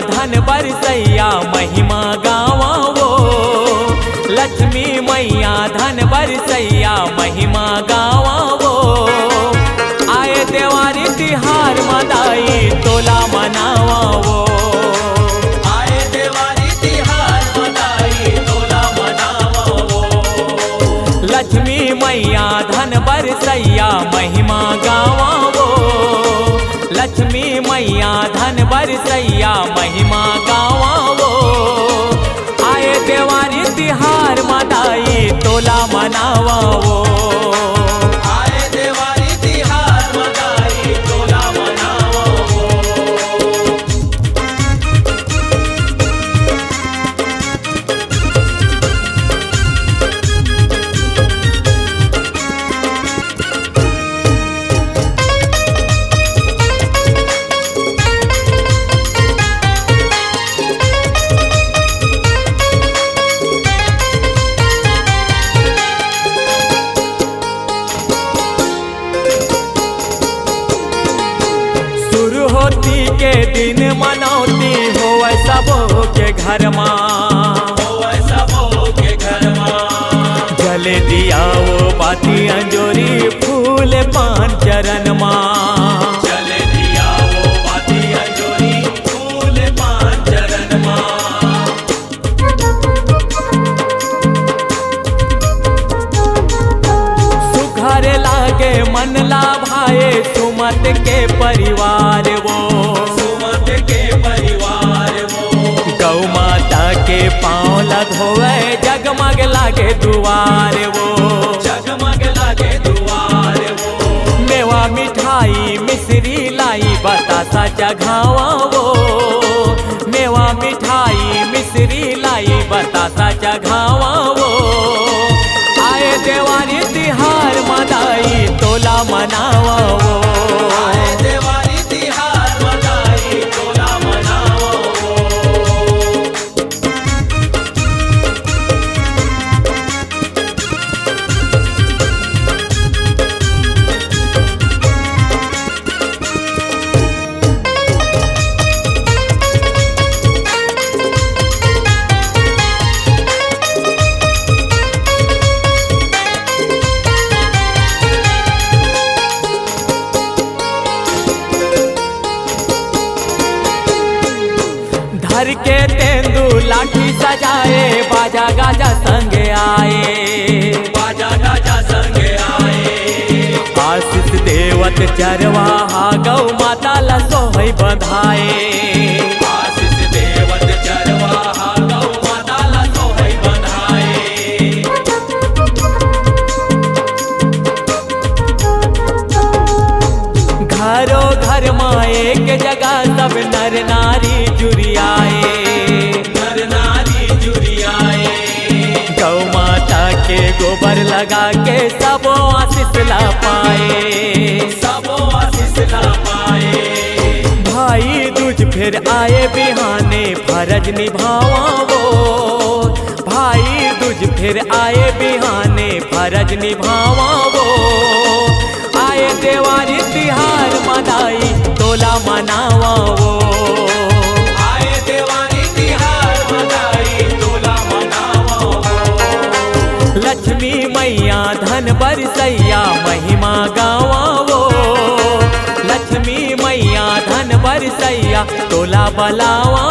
धन बरसैया महिमा गावा वो। लक्ष्मी मैया धन बरसैया महिमा गावा वो। आए देवारी तिहार मदाई तोला मनावा वो। आए देवारी तिहार मदाई तोला मनावा वो। लक्ष्मी मैया धन बरसैया महिमा गावा वो। लक्ष्मी मैया धन बरसैया महिमा गावा वो। आए देवारी तिहार मदाई तोला मनावा वो। आए देवारी तिहार मदाई तोला मनावा वो। होती के दिन मनौती हो सबो के घर माँ। सबो के घर माँ जले दिया वो बाती अंजोरी फूल पान चरण माँ। जले दिया वो बाती अंजोरी फूल पान चरण माँ। सुघर लागे मन ला भाए सुमत के परिवार वो। सुमत के परिवार वो। गौ माता के पाँव लगोवे जगमग लागे दुआर वो। जगमग लागे दुआर वो। मेवा मिठाई मिश्री लाई बतासा चघावा वो। मेवा मिठाई मिश्री लाई बतासा चघावा वो। आए देवारी तिहार मदाई तोला मनावा वो। आए देवारी तिहार मदाई तोला मनावा वो। धर के तेंदू लाठी सजाए बाजा गाजा संगे आए। बाजा गाजा संगे आए। आशीष देवत चरवाहा गौ माता ला सोहई बधाए। आशीष देवत चरवाहा गौ माता ला सोहई बधाए। घरों घर माँ एक जगह सब नर नारी जुरियाए। नर नारी जुरियाए। गौ माता के गोबर लगा के सबो आशीष ला पाए। सबो आशीष ला पाए। भाई दूज फिर आए बिहाने फरज निभावा वो। भाई दूज फिर आए बिहाने फरज निभावा वो। आए देवारी तिहार मदाई तोला मनावा वो। आए देवारी तिहार मदाई तोला मनावा वो। लक्ष्मी मैया धन बरसैया महिमा गावा वो। लक्ष्मी मैया धन बरसैया तोला बलावा